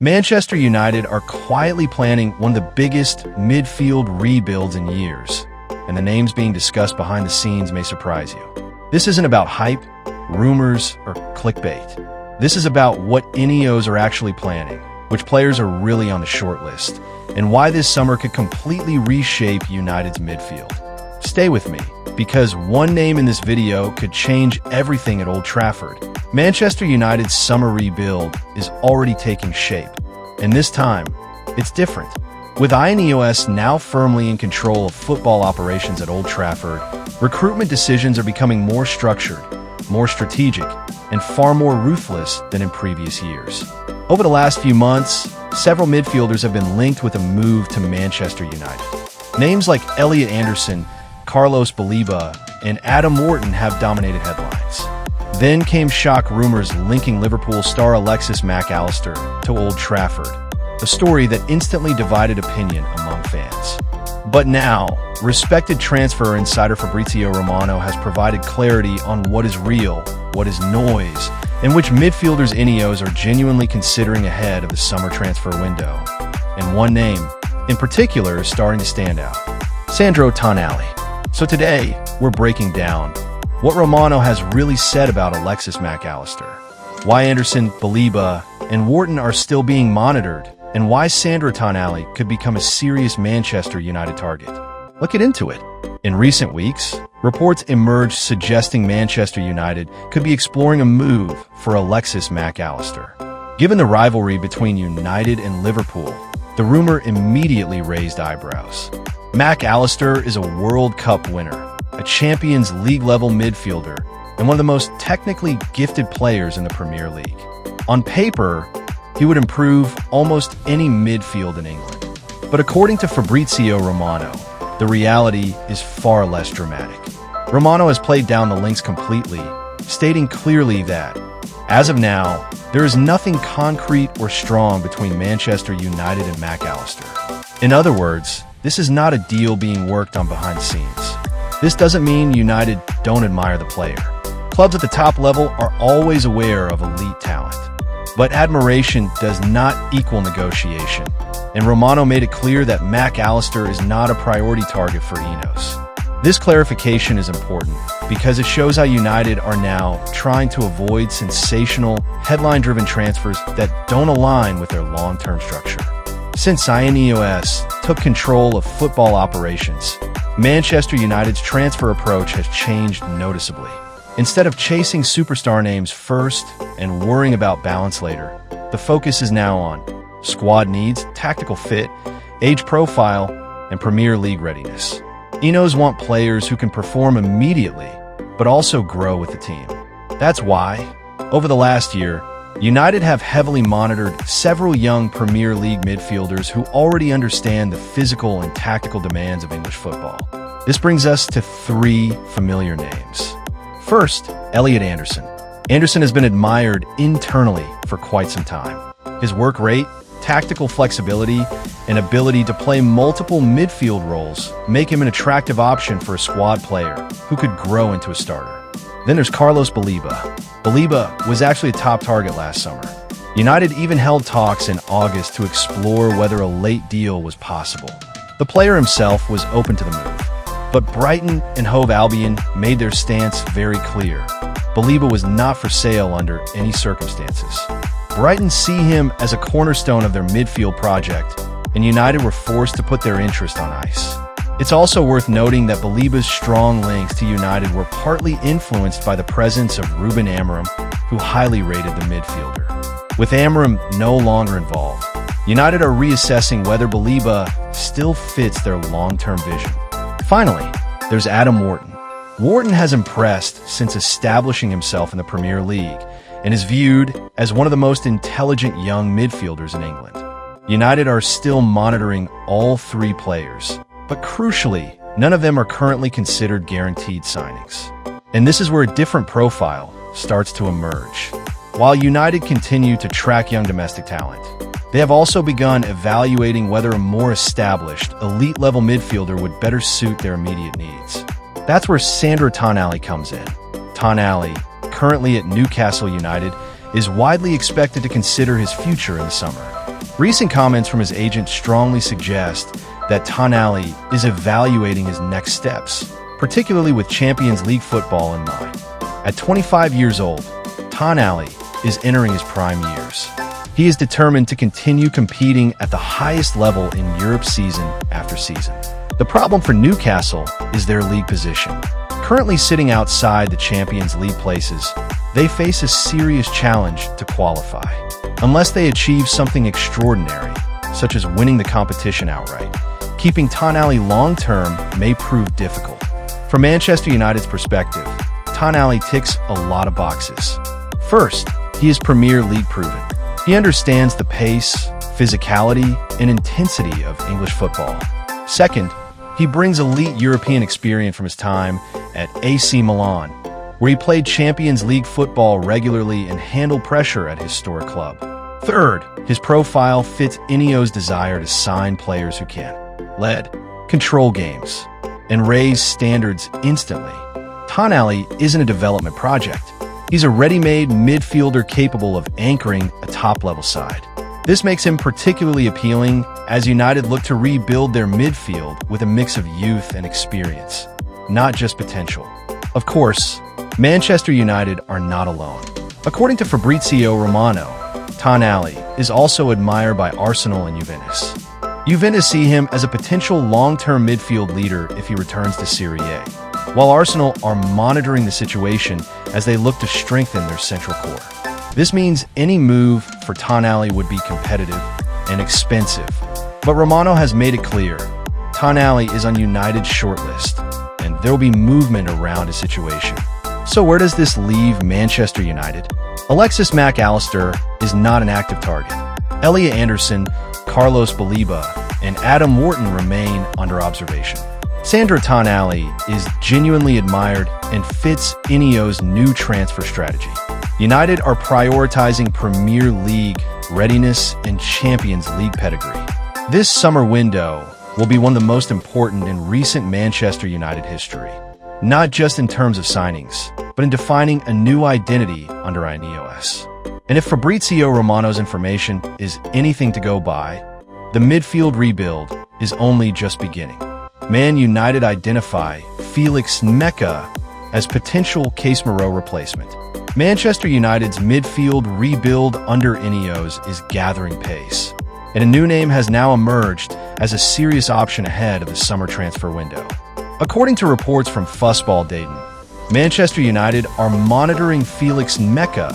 Manchester United are quietly planning one of the biggest midfield rebuilds in years, and the names being discussed behind the scenes may surprise you. This isn't about hype, rumors, or clickbait. This is about what INEOS are actually planning, which players are really on the shortlist, and why this summer could completely reshape United's midfield. Stay with me, because one name in this video could change everything at Old Trafford. Manchester United's summer rebuild is already taking shape, and this time, it's different. With INEOS now firmly in control of football operations at Old Trafford, recruitment decisions are becoming more structured, more strategic, and far more ruthless than in previous years. Over the last few months, several midfielders have been linked with a move to Manchester United. Names like Elliot Anderson, Carlos Baleba, and Adam Wharton have dominated headlines. Then came shock rumors linking Liverpool star Alexis Mac Allister to Old Trafford, a story that instantly divided opinion among fans. But now, respected transfer insider Fabrizio Romano has provided clarity on what is real, what is noise, and which midfielders INEOS are genuinely considering ahead of the summer transfer window. And one name, in particular, is starting to stand out: Sandro Tonali. So today, we're breaking down what Romano has really said about Alexis Mac Allister, why Anderson, Baleba, and Wharton are still being monitored, and why Sandro Tonali could become a serious Manchester United target. Let's get into it. In recent weeks, reports emerged suggesting Manchester United could be exploring a move for Alexis Mac Allister. Given the rivalry between United and Liverpool, the rumor immediately raised eyebrows. Mac Allister is a World Cup winner, a Champions League-level midfielder, and one of the most technically gifted players in the Premier League. On paper, he would improve almost any midfield in England. But according to Fabrizio Romano, the reality is far less dramatic. Romano has played down the links completely, stating clearly that, as of now, there is nothing concrete or strong between Manchester United and Mac Allister. In other words, this is not a deal being worked on behind the scenes. This doesn't mean United don't admire the player. Clubs at the top level are always aware of elite talent. But admiration does not equal negotiation, and Romano made it clear that Mac Allister is not a priority target for INEOS. This clarification is important because it shows how United are now trying to avoid sensational, headline-driven transfers that don't align with their long-term structure. Since INEOS took control of football operations, Manchester United's transfer approach has changed noticeably. Instead of chasing superstar names first and worrying about balance later, the focus is now on squad needs, tactical fit, age profile, and Premier League readiness. INEOS want players who can perform immediately, but also grow with the team. That's why, over the last year, United have heavily monitored several young Premier League midfielders who already understand the physical and tactical demands of English football. This brings us to three familiar names. First, Elliot Anderson. Anderson has been admired internally for quite some time. His work rate, tactical flexibility, and ability to play multiple midfield roles make him an attractive option for a squad player who could grow into a starter. Then there's Carlos Baleba. Baleba was actually a top target last summer. United even held talks in August to explore whether a late deal was possible. The player himself was open to the move, but Brighton and Hove Albion made their stance very clear. Baleba was not for sale under any circumstances. Brighton see him as a cornerstone of their midfield project, and United were forced to put their interest on ice. It's also worth noting that Baleba's strong links to United were partly influenced by the presence of Ruben Amorim, who highly rated the midfielder. With Amorim no longer involved, United are reassessing whether Baleba still fits their long-term vision. Finally, there's Adam Wharton. Wharton has impressed since establishing himself in the Premier League and is viewed as one of the most intelligent young midfielders in England. United are still monitoring all three players, but crucially, none of them are currently considered guaranteed signings. And this is where a different profile starts to emerge. While United continue to track young domestic talent, they have also begun evaluating whether a more established, elite-level midfielder would better suit their immediate needs. That's where Sandro Tonali comes in. Tonali, currently at Newcastle United, is widely expected to consider his future in the summer. Recent comments from his agent strongly suggest that Tonali is evaluating his next steps, particularly with Champions League football in mind. At 25 years old, Tonali is entering his prime years. He is determined to continue competing at the highest level in Europe season after season. The problem for Newcastle is their league position. Currently sitting outside the Champions League places, they face a serious challenge to qualify. Unless they achieve something extraordinary, such as winning the competition outright, keeping Tonali long-term may prove difficult. From Manchester United's perspective, Tonali ticks a lot of boxes. First, he is Premier League proven. He understands the pace, physicality, and intensity of English football. Second, he brings elite European experience from his time at AC Milan, where he played Champions League football regularly and handled pressure at his historic club. Third, his profile fits INEOS' desire to sign players who can lead, control games, and raise standards instantly. Tonali isn't a development project. He's a ready-made midfielder capable of anchoring a top-level side. This makes him particularly appealing as United look to rebuild their midfield with a mix of youth and experience, not just potential. Of course, Manchester United are not alone. According to Fabrizio Romano, Tonali is also admired by Arsenal and Juventus. Juventus see him as a potential long-term midfield leader if he returns to Serie A, while Arsenal are monitoring the situation as they look to strengthen their central core. This means any move for Tonali would be competitive and expensive, but Romano has made it clear Tonali is on United's shortlist, and there will be movement around his situation. So where does this leave Manchester United? Alexis Mac Allister is not an active target. Elliot Anderson, Carlos Baliba, and Adam Wharton remain under observation. Sandro Tonali is genuinely admired and fits INEOS' new transfer strategy. United are prioritizing Premier League readiness and Champions League pedigree. This summer window will be one of the most important in recent Manchester United history, not just in terms of signings, but in defining a new identity under INEOS. And if Fabrizio Romano's information is anything to go by, the midfield rebuild is only just beginning. Man United identify Felix Meka as potential Casemiro replacement. Manchester United's midfield rebuild under INEOS is gathering pace, and a new name has now emerged as a serious option ahead of the summer transfer window. According to reports from Fussball Dayton, Manchester United are monitoring Felix Meka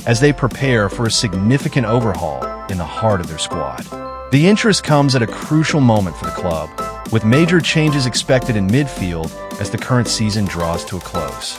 as they prepare for a significant overhaul in the heart of their squad. The interest comes at a crucial moment for the club, with major changes expected in midfield as the current season draws to a close.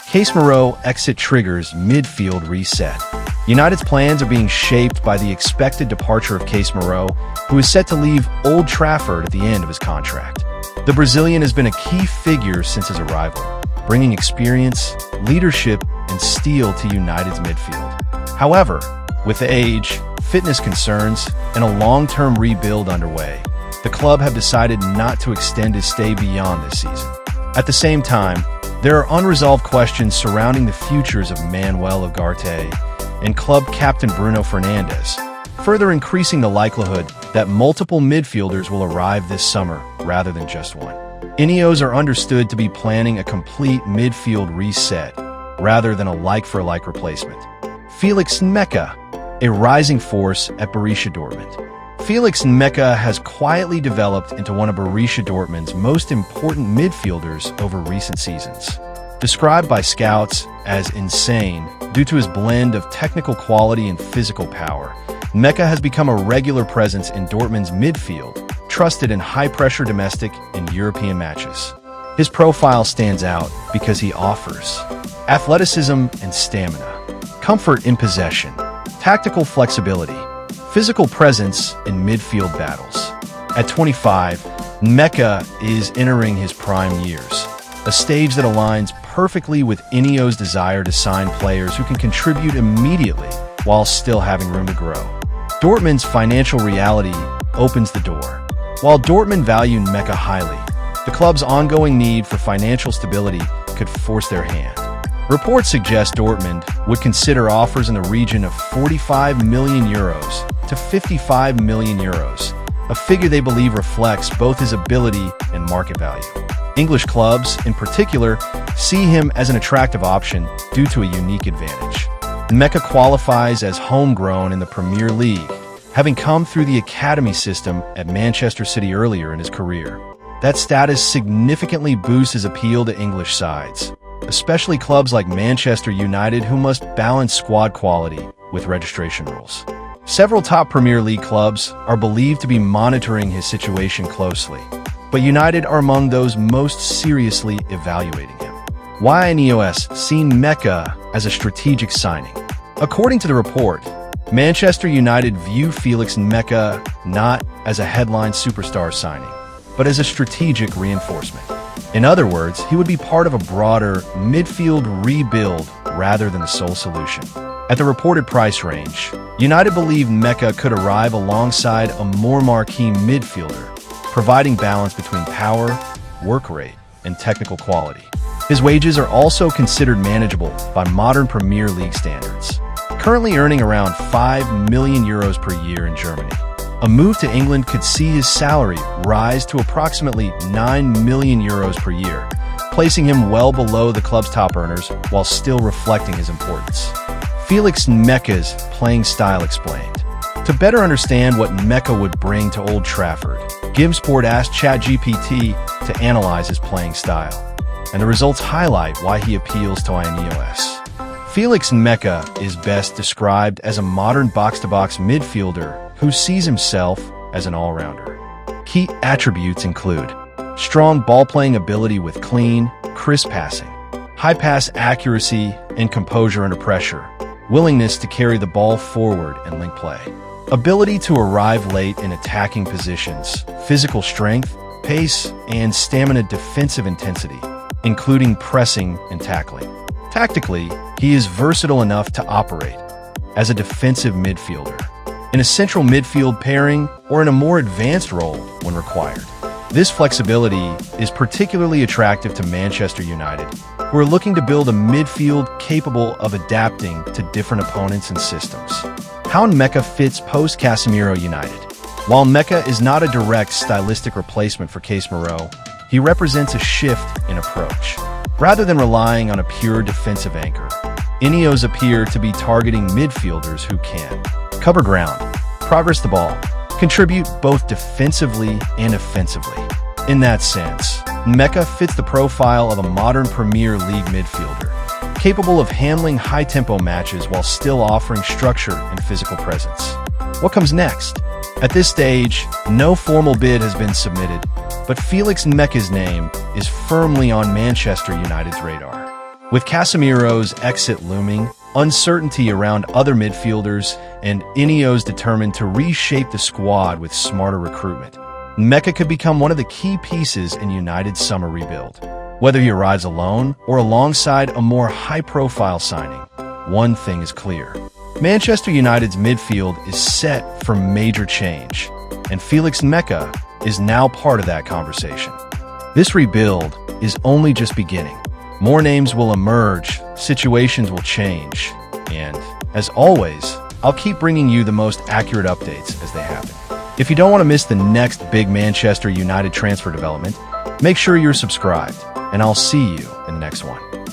Casemiro exit triggers midfield reset. United's plans are being shaped by the expected departure of Casemiro, who is set to leave Old Trafford at the end of his contract. The Brazilian has been a key figure since his arrival, bringing experience, leadership, and steel to United's midfield. However, with age, fitness concerns, and a long-term rebuild underway, the club have decided not to extend his stay beyond this season. At the same time, there are unresolved questions surrounding the futures of Manuel Ugarte and club captain Bruno Fernandes, further increasing the likelihood that multiple midfielders will arrive this summer rather than just one. INEOS are understood to be planning a complete midfield reset rather than a like-for-like replacement. Felix Meka, a rising force at Borussia Dortmund. Felix Meka has quietly developed into one of Borussia Dortmund's most important midfielders over recent seasons. Described by scouts as insane due to his blend of technical quality and physical power, Meka has become a regular presence in Dortmund's midfield, trusted in high-pressure domestic and European matches. His profile stands out because he offers athleticism and stamina, comfort in possession, tactical flexibility, physical presence in midfield battles. At 25, Meka is entering his prime years, a stage that aligns perfectly with INEOS' desire to sign players who can contribute immediately while still having room to grow. Dortmund's financial reality opens the door. While Dortmund value Meka highly, the club's ongoing need for financial stability could force their hand. Reports suggest Dortmund would consider offers in the region of 45 million euros to 55 million euros, a figure they believe reflects both his ability and market value. English clubs, in particular, see him as an attractive option due to a unique advantage. Meka qualifies as homegrown in the Premier League, having come through the academy system at Manchester City earlier in his career. That status significantly boosts his appeal to English sides, especially clubs like Manchester United, who must balance squad quality with registration rules. Several top Premier League clubs are believed to be monitoring his situation closely, but United are among those most seriously evaluating him. Why INEOS seen Meka as a strategic signing? According to the report, Manchester United view Felix Meka not as a headline superstar signing, but as a strategic reinforcement. In other words, he would be part of a broader midfield rebuild rather than the sole solution. At the reported price range, United believe Meka could arrive alongside a more marquee midfielder, providing balance between power, work rate, and technical quality. His wages are also considered manageable by modern Premier League standards, currently earning around 5 million euros per year in Germany. A move to England could see his salary rise to approximately 9 million euros per year, placing him well below the club's top earners while still reflecting his importance. Felix Meka's playing style explained. To better understand what Meka would bring to Old Trafford, GiveSport asked ChatGPT to analyze his playing style, and the results highlight why he appeals to INEOS. Felix Meka is best described as a modern box-to-box midfielder who sees himself as an all-rounder. Key attributes include strong ball-playing ability with clean, crisp passing, high pass accuracy and composure under pressure, willingness to carry the ball forward and link play, ability to arrive late in attacking positions, physical strength, pace, and stamina, defensive intensity, including pressing and tackling. Tactically, he is versatile enough to operate as a defensive midfielder, in a central midfield pairing, or in a more advanced role when required. This flexibility is particularly attractive to Manchester United, who are looking to build a midfield capable of adapting to different opponents and systems. How Meka fits post-Casemiro United. While Meka is not a direct stylistic replacement for Casemiro, he represents a shift in approach. Rather than relying on a pure defensive anchor, INEOS appear to be targeting midfielders who can cover ground, progress the ball, contribute both defensively and offensively. In that sense, Meka fits the profile of a modern Premier League midfielder, capable of handling high-tempo matches while still offering structure and physical presence. What comes next? At this stage, no formal bid has been submitted, but Felix Meka's name is firmly on Manchester United's radar. With Casemiro's exit looming, uncertainty around other midfielders, and INEOS determined to reshape the squad with smarter recruitment, Meka could become one of the key pieces in United's summer rebuild. Whether he arrives alone or alongside a more high-profile signing, one thing is clear. Manchester United's midfield is set for major change, and Felix Meka is now part of that conversation. This rebuild is only just beginning. More names will emerge, situations will change, and, as always, I'll keep bringing you the most accurate updates as they happen. If you don't want to miss the next big Manchester United transfer development, make sure you're subscribed, and I'll see you in the next one.